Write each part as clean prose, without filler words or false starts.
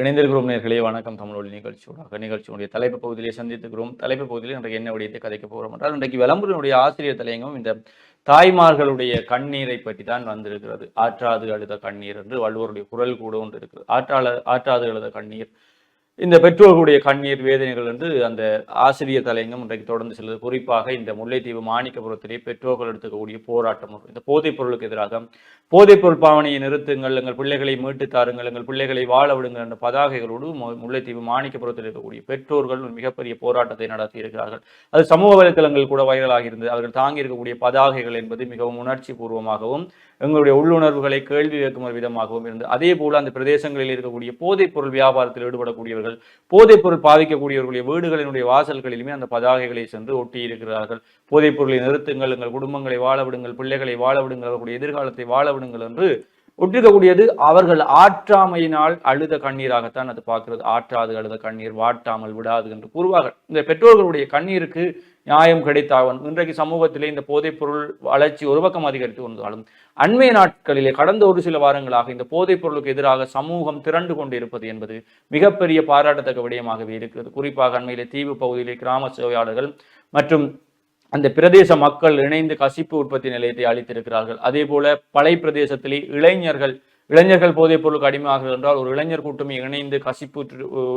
இணைந்திருக்கிறோம் நேர்களே, வணக்கம். தமிழொலி நிகழ்ச்சியுடைய தலைப்பு பகுதியிலே சந்தித்துக்கிறோம். தலைப்பு பகுதியில் இன்றைக்கு என்ன விடயத்தை கதைக்க போகிறோம் என்றால், இன்றைக்கு விளம்பரனுடைய ஆசிரியர் தலையங்கம் இந்த தாய்மார்களுடைய கண்ணீரை பற்றி தான் வந்திருக்கிறது. ஆற்றாது அழுத கண்ணீர் என்று வள்ளுவருடைய குரல் கூட ஒன்று இருக்கிறது. ஆற்றாது அழுத கண்ணீர், இந்த பெற்றோர்களுடைய கண்ணீர் வேதனைகள் என்று அந்த ஆசிரியர் தலையங்கம் இன்றைக்கு தொடர்ந்து செல்வது. குறிப்பாக இந்த முல்லைத்தீவு மாணிக்கபுரத்திலே பெற்றோர்கள் எடுத்துக்கக்கூடிய போராட்டம், இந்த போதைப் பொருளுக்கு எதிராக போதைப் பொருள் பாவனையை நிறுத்துங்கள், எங்கள் பிள்ளைகளை மீட்டு தாருங்கள், எங்கள் பிள்ளைகளை வாழ விடுங்கள் என்ற பதாகைகளோடு முல்லைத்தீவு மாணிக்கபுரத்தில் இருக்கக்கூடிய பெற்றோர்கள் ஒரு மிகப்பெரிய போராட்டத்தை நடத்தி இருக்கிறார்கள். அது சமூக வலைதளங்கள் கூட வைரலாகி இருந்தது. அவர்கள் தாங்கி இருக்கக்கூடிய பதாகைகள் என்பது மிகவும் உணர்ச்சி பூர்வமாகவும் எங்களுடைய உள்ளுணர்வுகளை கேள்வி கேட்கும் விதமாகவும் இருந்து, அதே போல அந்த பிரதேசங்களில் இருக்கக்கூடிய போதைப் பொருள் வியாபாரத்தில் ஈடுபடக்கூடியவர்கள், போதைப் பொருள் பாவிக்கக்கூடியவர்களுடைய வீடுகளினுடைய வாசல்களிலுமே அந்த பதாகைகளை சென்று ஒட்டி இருக்கிறார்கள். போதைப் பொருளை நிறுத்துங்கள், எங்கள் குடும்பங்களை வாழ விடுங்கள், பிள்ளைகளை வாழ விடுங்கள், அவர்களுடைய எதிர்காலத்தை வாழ விடுங்கள் என்று ஒட்டிருக்கக்கூடியது. அவர்கள் ஆற்றாமையினால் அழுத கண்ணீராகத்தான் அது பார்க்கிறது. ஆற்றாது அழுத கண்ணீர் வாட்டாமல் விடாது என்று கூறுவார்கள். இந்த பெற்றோர்களுடைய கண்ணீருக்கு நியாயம் கிடைத்தாவன். இன்றைக்கு சமூகத்திலே இந்த போதைப் பொருள் வளர்ச்சி ஒரு பக்கம் அதிகரித்து வந்தாலும், அண்மைய நாட்களிலே கடந்த ஒரு சில வாரங்களாக இந்த போதைப் பொருளுக்கு எதிராக சமூகம் திரண்டு கொண்டு இருப்பது என்பது மிகப்பெரிய பாராட்டத்தக்க விடயமாகவே இருக்கிறது. குறிப்பாக அண்மையிலே தீவு பகுதியிலே கிராம சேவையாளர்கள் மற்றும் அந்த பிரதேச மக்கள் இணைந்து கசிப்பு உற்பத்தி நிலையத்தை அளித்திருக்கிறார்கள். அதே போல பளை பிரதேசத்திலே இளைஞர்கள் போதைப் பொருளுக்கு அடிமையாகிறது என்றால் ஒரு இளைஞர் கூட்டமே இணைந்து கசிப்பு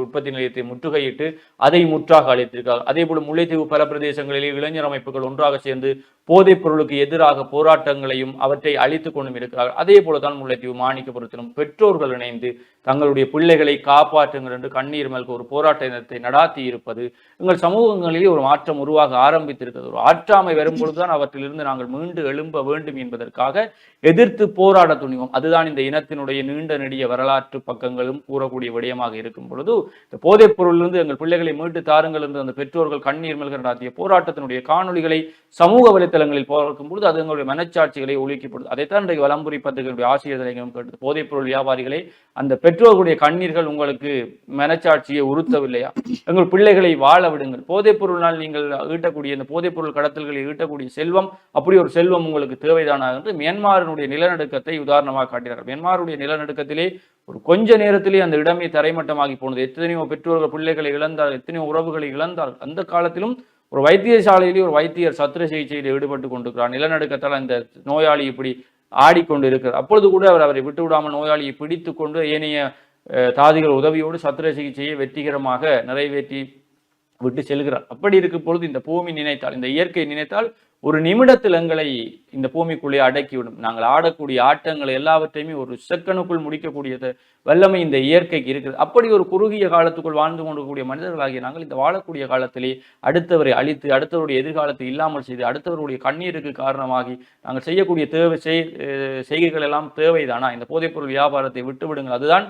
உற்பத்தி நிலையத்தை முற்றுகையிட்டு அதை முற்றாக அளித்திருக்கிறார்கள். அதே போல முல்லைத்தீவு பல பிரதேசங்களிலே இளைஞர் அமைப்புகள் ஒன்றாக சேர்ந்து போதைப் பொருளுக்கு எதிராக போராட்டங்களையும் அவற்றை அழித்துக் கொண்டும் இருக்கிறார்கள். அதே போலதான் முல்லைத்தீவு மாணிக்கபுரத்திலும் பெற்றோர்கள் இணைந்து தங்களுடைய பிள்ளைகளை காப்பாற்றுங்கள் என்று கண்ணீர் மல்க ஒரு போராட்டத்தை நடாத்தி இருப்பது எங்கள் சமூகங்களிலே ஒரு மாற்றம் உருவாக ஆரம்பித்திருக்கிறது. ஒரு ஆற்றாமை வரும் பொழுதுதான் அவற்றிலிருந்து நாங்கள் மீண்டு எழும்ப வேண்டும் என்பதற்காக எதிர்த்து போராட துணிவோம். அதுதான் இந்த இனத்தினுடைய நீண்ட நெடிய வரலாற்று பக்கங்களும் கூறக்கூடிய விடயமாக இருக்கும் பொழுது, இந்த போதைப் பொருளிலிருந்து எங்கள் பிள்ளைகளை மீட்டு தாருங்கள் என்று அந்த பெற்றோர்கள் கண்ணீர் மல்க நடாத்திய போராட்டத்தினுடைய காணொலிகளை சமூக வலைத்தளங்களில் பார்க்கும் பொழுது அது எங்களுடைய மனச்சாட்சிகளை ஒழுக்கப்படுது. அதைத்தான் இன்றைக்கு வலம்புரி பத்திரிகையுடைய ஆசிரியர் தலைவரும் கேட்டது. போதைப் பொருள் வியாபாரிகளை, அந்த பெற்றோர்களுடைய கண்ணீர்கள் உங்களுக்கு மனச்சாட்சியை உறுத்தவில்லையா? எங்கள் பிள்ளைகளை வாழ விடுங்கள். போதைப் பொருளினால் நீங்கள் ஈட்டக்கூடிய இந்த போதைப் பொருள் கடத்தல்களை ஈட்டக்கூடிய செல்வம், அப்படி ஒரு செல்வம் உங்களுக்கு தேவைதானா என்று மியான்மருடைய நிலநடுக்கத்தை உதாரணமாக காட்டினார்கள். மியான்மருடைய நிலநடுக்கத்திலே ஒரு கொஞ்ச நேரத்திலே அந்த இடமே தரைமட்டமாகி போனது. எத்தனையோ பெற்றோர்கள் பிள்ளைகளை இழந்தார்கள், எத்தனையோ உறவுகளை இழந்தார்கள். அந்த காலத்திலும் ஒரு வைத்தியசாலையிலே ஒரு வைத்தியர் சத்திர சிகிச்சையில் ஈடுபட்டு கொண்டிருக்கிறார். நிலநடுக்கத்தால் அந்த நோயாளி இப்படி ஆடிக்கொண்டு இருக்கிறார். அப்பொழுது கூட அவரை விட்டு விடாமல் நோயாளியை பிடித்து கொண்டு ஏனைய தாதிகள் உதவியோடு சத்திர சிகிச்சையை வெற்றிகரமாக நிறைவேற்றி விட்டு செல்கிறார். அப்படி இருக்கும் பொழுது இந்த பூமி நினைத்தால், இந்த இயற்கை நினைத்தால் ஒரு நிமிடத்தில் எங்களை இந்த பூமிக்குள்ளே அடக்கிவிடும். நாங்கள் ஆடக்கூடிய ஆட்டங்களை எல்லாவற்றையுமே ஒரு செகண்டுக்குள் முடிக்கக்கூடிய வல்லமை இந்த இயற்கைக்கு இருக்குது. அப்படி ஒரு குறுகிய காலத்துக்குள் வாழ்ந்து கொண்டிருக்கக்கூடிய மனிதர்களாகிய நாங்கள் இந்த வாழக்கூடிய காலத்திலே அடுத்தவரை அழித்து, அடுத்தவருடைய எதிர்காலத்தை இல்லாமல் செய்து, அடுத்தவருடைய கண்ணீருக்கு காரணமாகி நாங்கள் செய்யக்கூடிய செய்கைகள் எல்லாம் தேவைதானா? இந்த போதைப்பொருள் வியாபாரத்தை விட்டுவிடுங்கள். அதுதான்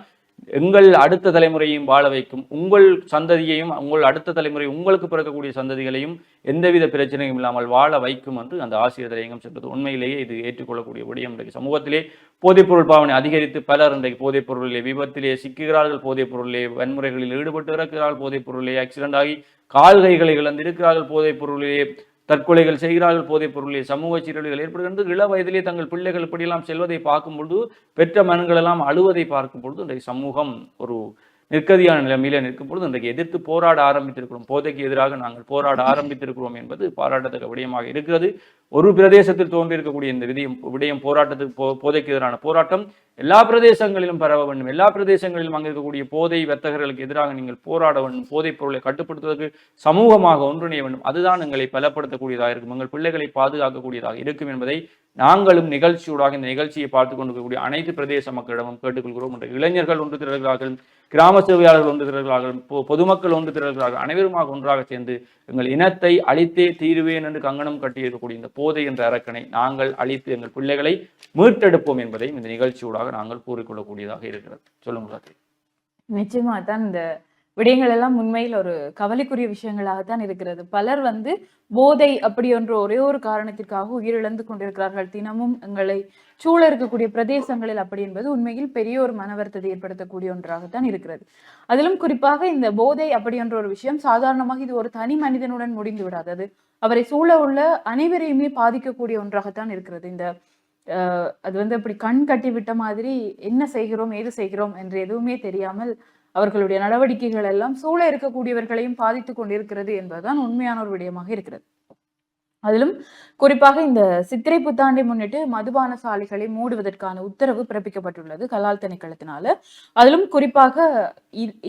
எங்கள் அடுத்த தலைமுறையையும் வாழ வைக்கும். உங்கள் சந்ததியையும், உங்கள் அடுத்த தலைமுறை உங்களுக்கு பிறக்கக்கூடிய சந்ததிகளையும் எந்தவித பிரச்சனையும் இல்லாமல் வாழ வைக்கும் என்று அந்த ஆசிரியர் தலையங்கம் சொல்றது. உண்மையிலேயே இது ஏற்றுக்கொள்ளக்கூடிய விடயம். இன்றைக்கு சமூகத்திலே போதைப்பொருள் பாவனை அதிகரித்து பலர் இன்றைக்கு போதைப் பொருளிலே விபத்திலே சிக்குகிறார்கள், போதைப் பொருளிலே வன்முறைகளில் ஈடுபட்டு இருக்கிறார்கள், போதைப் பொருளிலே ஆக்சிடென்ட் ஆகி கால் கைகளை இழந்திருக்கிறார்கள், போதைப் பொருளிலே தற்கொலைகள் செய்கிறார்கள், போதைப் பொருளிலே சமூக சீரழிவுகள் ஏற்படுகின்றது. இள வயதிலே தங்கள் பிள்ளைகள் இப்படியெல்லாம் செல்வதை பார்க்கும் பொழுது, பெற்ற மனங்கள் எல்லாம் அழுவதை பார்க்கும் பொழுது இன்றைக்கு சமூகம் ஒரு நிற்கதியான நிலைமையில நிற்கும் பொழுது இன்றைக்கு எதிர்த்து போராட ஆரம்பித்திருக்கிறோம். போதைக்கு எதிராக நாங்கள் போராட ஆரம்பித்திருக்கிறோம் என்பது பாராட்டத்தக்க விடயமாக இருக்கிறது. ஒரு பிரதேசத்தில் தோன்றியிருக்கக்கூடிய இந்த விடயம் போராட்டத்துக்கு போதைக்கு எதிரான போராட்டம் எல்லா பிரதேசங்களிலும் பரவ வேண்டும். எல்லா பிரதேசங்களிலும் அங்கே இருக்கக்கூடிய போதை வர்த்தகர்களுக்கு எதிராக நீங்கள் போராட வேண்டும். போதைப் பொருளை கட்டுப்படுத்துவதற்கு சமூகமாக ஒன்றிணைய வேண்டும். அதுதான் எங்களை பலப்படுத்தக்கூடியதாக இருக்கும், எங்கள் பிள்ளைகளை பாதுகாக்கக்கூடியதாக இருக்கும் என்பதை நாங்களும் நிகழ்ச்சியூடாக இந்த நிகழ்ச்சியை பார்த்து கொண்டிருக்கக்கூடிய அனைத்து பிரதேச மக்களிடமும் கேட்டுக்கொள்கிறோம். இளைஞர்கள் ஒன்று திரள்கிறார்கள், கிராம சேவையாளர்கள் ஒன்று திரள்கிறார்கள், பொதுமக்கள் ஒன்று திரள்கிறார்கள். அனைவருமாக ஒன்றாக சேர்ந்து எங்கள் இனத்தை அழித்தே தீருவேன் என்று கங்கணம் கட்டியிருக்கக்கூடிய இந்த போதை என்ற அரக்கனை நாங்கள் அழித்து எங்கள் பிள்ளைகளை மீட்டெடுப்போம் என்பதையும் இந்த நிகழ்ச்சியூடாக நாங்கள் கூறிக்கொள்ளக்கூடியதாக இருக்கிறது. சொல்லுங்க. நிச்சயமா தான் இந்த விடயங்கள் எல்லாம் உண்மையில் ஒரு கவலைக்குரிய விஷயங்களாகத்தான் இருக்கிறது. பலர் போதை அப்படி என்ற ஒரே ஒரு காரணத்திற்காக உயிரிழந்து கொண்டிருக்கிறார்கள். தினமும் எங்களை சூழ இருக்கக்கூடிய பிரதேசங்களில் அப்படி என்பது உண்மையில் பெரிய ஒரு மன வருத்தத்தை ஏற்படுத்தக்கூடிய ஒன்றாகத்தான் இருக்கிறது. அதிலும் குறிப்பாக இந்த போதை அப்படி என்ற ஒரு விஷயம் சாதாரணமாக இது ஒரு தனி மனிதனுடன் முடிந்து விடாது. அது அவரை சூழ உள்ள அனைவரையுமே பாதிக்கக்கூடிய ஒன்றாகத்தான் இருக்கிறது. இந்த அது அப்படி கண் கட்டி விட்ட மாதிரி என்ன செய்கிறோம் ஏது செய்கிறோம் என்று எதுவுமே தெரியாமல் அவர்களுடைய நடவடிக்கைகள் எல்லாம் சூழ இருக்கக்கூடியவர்களையும் பாதித்து கொண்டிருக்கிறது என்பதுதான் உண்மையான ஒரு விடயமாக இருக்கிறது. அதிலும் குறிப்பாக இந்த சித்திரை புத்தாண்டை முன்னிட்டு மதுபான சாலைகளை மூடுவதற்கான உத்தரவு பிறப்பிக்கப்பட்டுள்ளது கலால் திணைக்களத்தினால. அதிலும் குறிப்பாக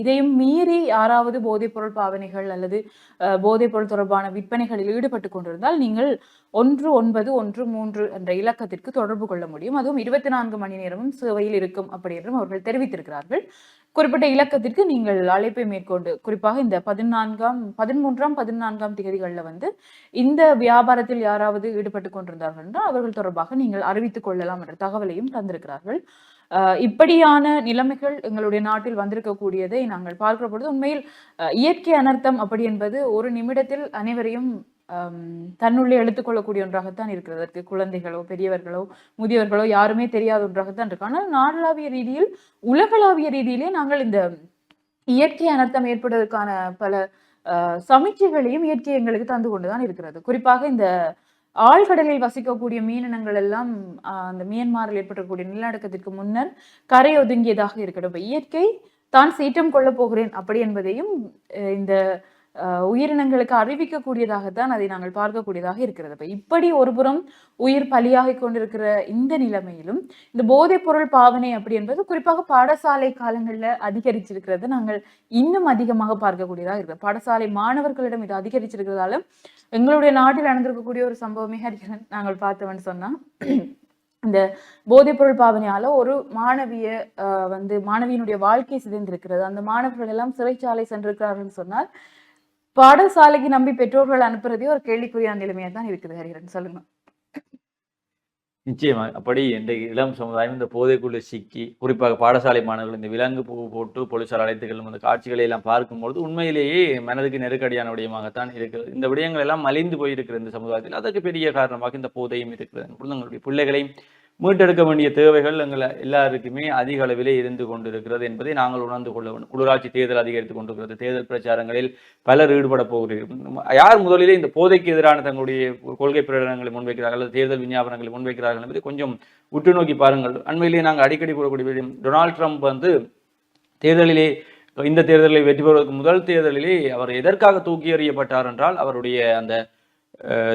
இதையும் மீறி யாராவது போதைப்பொருள் பாவனைகள் அல்லது போதைப்பொருள் தொடர்பான விற்பனைகளில் ஈடுபட்டு கொண்டிருந்தால் நீங்கள் 1913 என்ற இலக்கத்திற்கு தொடர்பு கொள்ள முடியும். அதுவும் 24 மணி நேரமும் சேவையில் இருக்கும் அப்படி என்றும் அவர்கள் தெரிவித்திருக்கிறார்கள். குறிப்பிட்ட இலக்கத்திற்கு நீங்கள் அழைப்பை மேற்கொண்டு குறிப்பாக இந்த 13ஆம் 14ஆம் தேதிகளில் வந்து இந்த வியாபாரத்தில் யாராவது ஈடுபட்டு கொண்டிருந்தார்கள் என்றால் அவர்கள் தொடர்பாக நீங்கள் அறிவித்துக் கொள்ளலாம் என்ற தகவலையும் தந்திருக்கிறார்கள். இப்படியான நிலைமைகள் எங்களுடைய நாட்டில் வந்திருக்கக்கூடியதை நாங்கள் பார்க்கிற பொழுது உண்மையில் இயற்கை அனர்த்தம் அப்படி என்பது ஒரு நிமிடத்தில் அனைவரையும் தன்னுள்ளே எடுத்துக்கொள்ளக்கூடிய ஒன்றாகத்தான் இருக்கிறது. அதற்கு குழந்தைகளோ பெரியவர்களோ முதியவர்களோ யாருமே தெரியாத ஒன்றாகத்தான் இருக்கு. ஆனால் நாடளாவிய ரீதியில் உலகளாவிய ரீதியிலே நாங்கள் இந்த இயற்கை அனர்த்தம் ஏற்படுவதற்கான பல சமீட்சைகளையும் இயற்கை எங்களுக்கு தந்து கொண்டுதான் இருக்கிறது. குறிப்பாக இந்த ஆழ்கடலில் வசிக்கக்கூடிய மீனினங்கள் எல்லாம் அந்த மியான்மரில் ஏற்படக்கூடிய நிலநடுக்கத்திற்கு முன்னர் கரை ஒதுங்கியதாக இருக்கட்டும். இயற்கை தான் சீற்றம் கொள்ள போகிறேன் அப்படி என்பதையும் இந்த உயிரினங்களுக்கு அறிவிக்கக்கூடியதாகத்தான் அதை நாங்கள் பார்க்கக்கூடியதாக இருக்கிறது. இப்படி ஒருபுறம் உயிர் பலியாகி கொண்டிருக்கிற இந்த நிலைமையிலும் இந்த போதைப் பொருள் பாவனை அப்படி என்பது குறிப்பாக பாடசாலை காலங்களில் அதிகரிச்சிருக்கிறது நாங்கள் இன்னும் அதிகமாக பார்க்கக்கூடியதாக இருக்கிறது. பாடசாலை மாணவர்களிடம் இது அதிகரிச்சிருக்கிறதால எங்களுடைய நாட்டில் நடந்திருக்கக்கூடிய ஒரு சம்பவமே ஹரிகரன் நாங்கள் பார்த்தோம்னு சொன்னா இந்த போதைப் பொருள் பாவனையால ஒரு மாணவியினுடைய வாழ்க்கை சிதைந்திருக்கிறது. அந்த மாணவர்கள் எல்லாம் சிறைச்சாலை சென்றிருக்கிறார்கள் சொன்னால் பாடசாலைக்கு நம்பி பெற்றோர்கள் அனுப்புறதே ஒரு கேள்விக்குறியான நிலைமையா தான் இருக்குது. ஹரிஹரன் சொல்லுங்க. நிச்சயமா அப்படி இந்த இளம் சமுதாயம் இந்த போதைக்குள்ள சிக்கி குறிப்பாக பாடசாலை மாணவர்கள் இந்த விலங்கு பூ போட்டு போலீசார் அழைத்துகளும் அந்த காட்சிகளை எல்லாம் பார்க்கும்பொழுது உண்மையிலேயே மனதுக்கு நெருக்கடியான விடயமாகத்தான் இருக்கிறது. இந்த விடயங்கள் எல்லாம் மலிந்து போயிருக்கிற இந்த சமுதாயத்தில் அதற்கு பெரிய காரணமாக இந்த போதையும் இருக்கிறது. உங்களுடைய பிள்ளைகளையும் மீட்டெடுக்க வேண்டிய தேவைகள் எங்களை எல்லாருக்குமே அதிக அளவிலே இருந்து கொண்டிருக்கிறது என்பதை நாங்கள் உணர்ந்து கொள்ள வேண்டும். உள்ளூராட்சி தேர்தல் அதிகரித்துக் கொண்டிருக்கிறது. தேர்தல் பிரச்சாரங்களில் பலர் ஈடுபட போகிறீர்கள். யார் முதலிலே இந்த போதைக்கு எதிரான தங்களுடைய கொள்கை பிரகடனங்களை முன்வைக்கிறார்கள் அல்லது தேர்தல் விஞ்ஞாபனங்களை முன்வைக்கிறார்கள் என்பதை கொஞ்சம் உற்று நோக்கி பாருங்கள். அண்மையிலேயே நாங்கள் அடிக்கடி கூறக்கூடிய டொனால்ட் ட்ரம்ப் வந்து இந்த தேர்தலில் வெற்றி பெறுவதற்கு முதல் தேர்தலிலே அவர் எதற்காக தூக்கி எறியப்பட்டார் என்றால் அவருடைய அந்த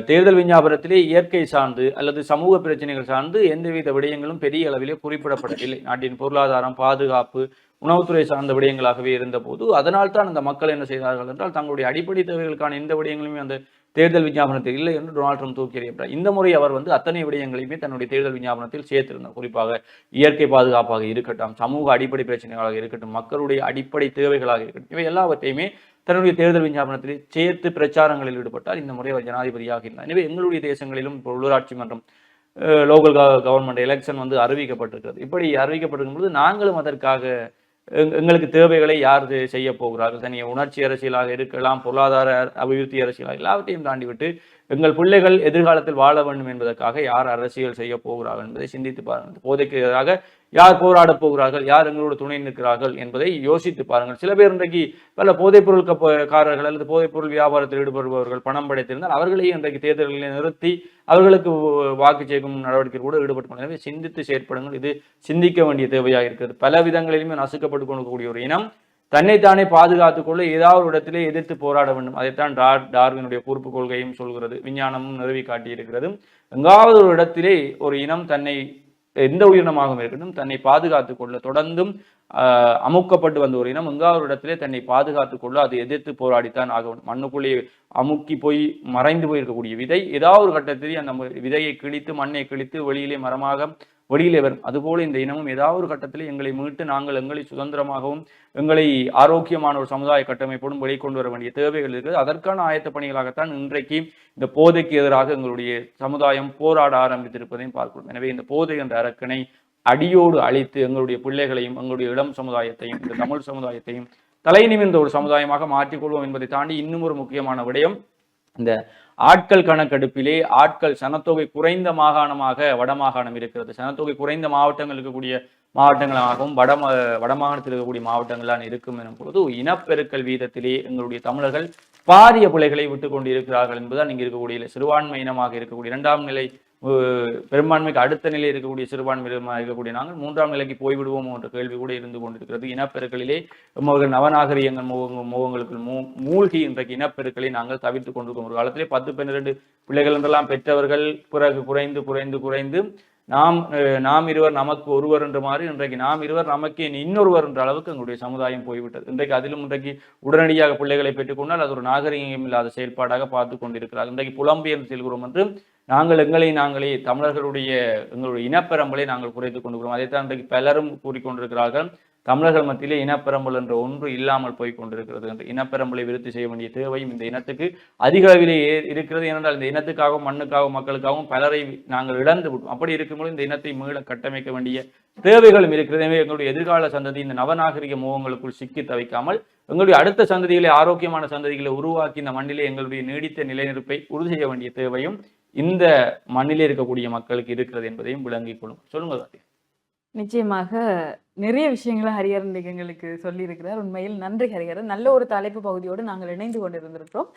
தேர்தல் விஞ்ஞாபனத்திலே இயற்கை சார்ந்து அல்லது சமூக பிரச்சனைகள் சார்ந்து எந்தவித விடயங்களும் பெரிய அளவிலே குறிப்பிடப்படவில்லை. நாட்டின் பொருளாதாரம், பாதுகாப்பு, உணவுத்துறை சார்ந்த விடயங்களாகவே இருந்த போது அதனால்தான் அந்த மக்கள் என்ன செய்தார்கள் என்றால் தங்களுடைய அடிப்படை தேவைகளுக்கான எந்த விடயங்களுமே அந்த தேர்தல் விஞ்ஞாபனத்தில் இல்லை என்று டொனால்ட் ட்ரம்ப் தூக்கி எறியப்பட்டார். இந்த முறை அவர் வந்து அத்தனை விடயங்களையுமே தன்னுடைய தேர்தல் விஞ்ஞாபனத்தில் சேர்த்திருந்தார். குறிப்பாக இயற்கை பாதுகாப்பாக இருக்கட்டும், சமூக அடிப்படை பிரச்சனைகளாக இருக்கட்டும், மக்களுடைய அடிப்படை தேவைகளாக இருக்கட்டும், இவை எல்லாவற்றையுமே தன்னுடைய தேர்தல் விஞ்ஞாபனத்தில் சேர்த்து பிரச்சாரங்களில் ஈடுபட்டால் இந்த முறை அவர் ஜனாதிபதியாக இருந்தார். எனவே எங்களுடைய தேசங்களிலும் உள்ளூராட்சி மன்றம் லோக்கல் கவர்மெண்ட் எலெக்ஷன் வந்து அறிவிக்கப்பட்டிருக்கிறது. இப்படி அறிவிக்கப்பட்டிருக்கும் போது நாங்களும் அதற்காக எங்களுக்கு தேவைகளை யார் செய்ய போகிறார்கள், தனிய உணர்ச்சி அரசியலாக இருக்கலாம், பொருளாதார அபிவிருத்தி அரசியலாக எல்லாவற்றையும் தாண்டிவிட்டு எங்கள் பிள்ளைகள் எதிர்காலத்தில் வாழ வேண்டும் என்பதற்காக யார் அரசியல் செய்ய போகிறார்கள் என்பதை சிந்தித்து பாருங்கள். போதைக்கு எதிராக யார் போராடப் போகிறார்கள், யார் எங்களோட துணை நிற்கிறார்கள் என்பதை யோசித்து பாருங்கள். சில பேர் இன்றைக்கு பல போதைப் பொருட்காரர்கள் அல்லது போதைப் பொருள் வியாபாரத்தில் ஈடுபடுபவர்கள் பணம் படைத்திருந்தால் அவர்களையும் இன்றைக்கு தேர்தல்களை நிறுத்தி அவர்களுக்கு வாக்கு சேர்க்கும் நடவடிக்கை கூட ஈடுபட்டு. எனவே சிந்தித்து செயற்படுங்கள். இது சிந்திக்க வேண்டிய தேவையாக இருக்கிறது. பல விதங்களிலுமே நசுக்கப்பட்டு கொண்டிருக்கக்கூடிய ஒரு இனம் தன்னைத்தானே பாதுகாத்துக் கொள்ள ஏதாவது ஒரு இடத்திலே எதிர்த்து போராட வேண்டும். அதைத்தான் டார்வினுடைய கூர்ப்பு கொள்கையும் சொல்கிறது, விஞ்ஞானமும் நிறுவி காட்டியிருக்கிறது. எங்காவது ஒரு இடத்திலே ஒரு இனம் தன்னை எந்த உயிரினமாகவும் இருக்கட்டும் தன்னை பாதுகாத்துக் கொள்ள தொடர்ந்தும் அமுக்கப்பட்டு வந்த ஒரு இனம் எங்காவது ஒரு இடத்திலே தன்னை பாதுகாத்துக் கொள்ள அது எதிர்த்து போராடித்தான் ஆக வேண்டும். மண்ணுக்குள்ளே அமுக்கி போய் மறைந்து போயிருக்கக்கூடிய விதை ஏதாவது ஒரு கட்டத்திலே அந்த விதையை கிழித்து மண்ணை கிழித்து வெளியிலே மரமாக வெளியிலே வரும். அதுபோல இந்த இனமும் ஏதாவது ஒரு கட்டத்தில் எங்களை மீட்டு நாங்கள் எங்களை சுதந்திரமாகவும் எங்களை ஆரோக்கியமான ஒரு சமுதாய கட்டமைப்போடும் வெளிக்கொண்டு வர வேண்டிய தேவைகள் இருக்கிறது. அதற்கான ஆயத்த பணிகளாகத்தான் இன்றைக்கு இந்த போதைக்கு எதிராக எங்களுடைய சமுதாயம் போராட ஆரம்பித்திருப்பதையும் பார்க்கிறோம். எனவே இந்த போதை என்ற அரக்கனை அடியோடு அழித்து எங்களுடைய பிள்ளைகளையும் எங்களுடைய இளம் சமுதாயத்தையும் இந்த தமிழ் சமுதாயத்தையும் தலை நிமிர்ந்த ஒரு சமுதாயமாக மாற்றிக்கொள்வோம் என்பதை தாண்டி இன்னும் ஒரு முக்கியமான விடயம், இந்த ஆட்கள் கணக்கெடுப்பிலே ஆட்கள் சனத்தொகை குறைந்த மாகாணமாக வடமாகாணம் இருக்கிறது. சனத்தொகை குறைந்த மாவட்டங்கள் இருக்கக்கூடிய மாவட்டங்களாகவும் வடமாகாணத்தில் இருக்கக்கூடிய மாவட்டங்களான இருக்கும் எனும் பொழுது இனப்பெருக்கல் வீதத்திலே எங்களுடைய தமிழர்கள் பாரிய பிள்ளைகளை விட்டு கொண்டு இருக்கிறார்கள் என்பதுதான் இங்கு இருக்கக்கூடிய சிறுபான்மை இனமாக இருக்கக்கூடிய இரண்டாம் நிலை பெரும்பான்மைக்கு அடுத்த நிலையில் இருக்கக்கூடிய சிறுபான்மையினமாக இருக்கக்கூடிய நாங்கள் 3ஆம் நிலைக்கு போய்விடுவோம் என்ற கேள்வி கூட இருந்து கொண்டிருக்கிறது. இனப்பெருக்களிலே நவநாகரிகங்கள் முகங்களுக்குள் மூழ்கி இன்றைக்கு இனப்பெருக்களை நாங்கள் தவிர்த்து கொண்டிருக்கோம். ஒரு காலத்திலே 10 12 பிள்ளைகள் என்றெல்லாம் பெற்றவர்கள் பிறகு குறைந்து குறைந்து குறைந்து நாம் இருவர் நமக்கு ஒருவர் என்ற மாதிரி இன்றைக்கு நாம் இருவர் நமக்கு இன்னொருவர் என்ற அளவுக்கு எங்களுடைய சமுதாயம் போய்விட்டது. இன்றைக்கு அதிலும் இன்றைக்கு உடனடியாக பிள்ளைகளை பெற்றுக்கொண்டால் அது ஒரு நாகரிகம் இல்லாத செயல்பாடாக பார்த்து கொண்டிருக்கிறார். இன்றைக்கு புலம்பெயர்ந்து செல்கிறோம் என்று நாங்கள் நாங்களே தமிழர்களுடைய எங்களுடைய இனப்பெரம்பலை நாங்கள் குறைத்துக் கொண்டிருக்கிறோம். அதைத்தான் இன்றைக்கு பலரும் கூறிக்கொண்டிருக்கிறார்கள். தமிழர்கள் மத்தியிலே இனப்பெரம்பல் என்ற ஒன்று இல்லாமல் போய் கொண்டிருக்கிறது என்று. இனப்பெரம்பலை விருத்தி செய்ய வேண்டிய தேவையும் இந்த இனத்துக்கு அதிக அளவிலே இருக்கிறது. ஏனென்றால் இந்த இனத்துக்காகவும் மண்ணுக்காகவும் மக்களுக்காகவும் பலரை நாங்கள் இழந்து விட்டோம். அப்படி இருக்கும்போது இந்த இனத்தை மீள கட்டமைக்க வேண்டிய தேவைகளும் இருக்கிறது. எனவே எங்களுடைய எதிர்கால சந்ததி இந்த நவநாகரிக முகங்களுக்குள் சிக்கி தவிக்காமல் எங்களுடைய அடுத்த சந்ததிகளை ஆரோக்கியமான சந்ததிகளை உருவாக்கி இந்த மண்ணிலே எங்களுடைய நீடித்த நிலைநிற்பை உறுதி செய்ய வேண்டிய தேவையும் இந்த மண்ணிலே இருக்கக்கூடிய மக்களுக்கு இருக்கிறது என்பதையும் விளங்கிக் கொள்ளும். சொல்லுங்க. நிச்சயமாக நிறைய விஷயங்களை ஹரிஹரன் எங்களுக்கு சொல்லியிருக்கிறார். உண்மையில் நன்றி ஹரிஹரன். நல்ல ஒரு தலைப்பு பகுதியோடு நாங்கள் இணைந்து கொண்டிருந்திருக்கிறோம்.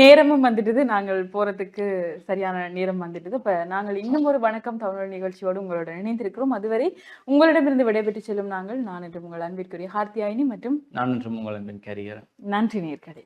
நேரமும் வந்துட்டது, நாங்கள் போறதுக்கு சரியான நேரம் வந்துட்டது. இப்ப நாங்கள் இன்னும் ஒரு வணக்கம் தமிழ் நிகழ்ச்சியோடு உங்களோட இணைந்திருக்கிறோம். அதுவரை உங்களிடமிருந்து விடைபெற்று செல்லும் நான் என்று உங்கள் அன்பிற்குரிய கார்த்தியாயினி மற்றும் நான் உங்கள் அன்பின் ஹரிஹரன். நன்றி நேயர்களே.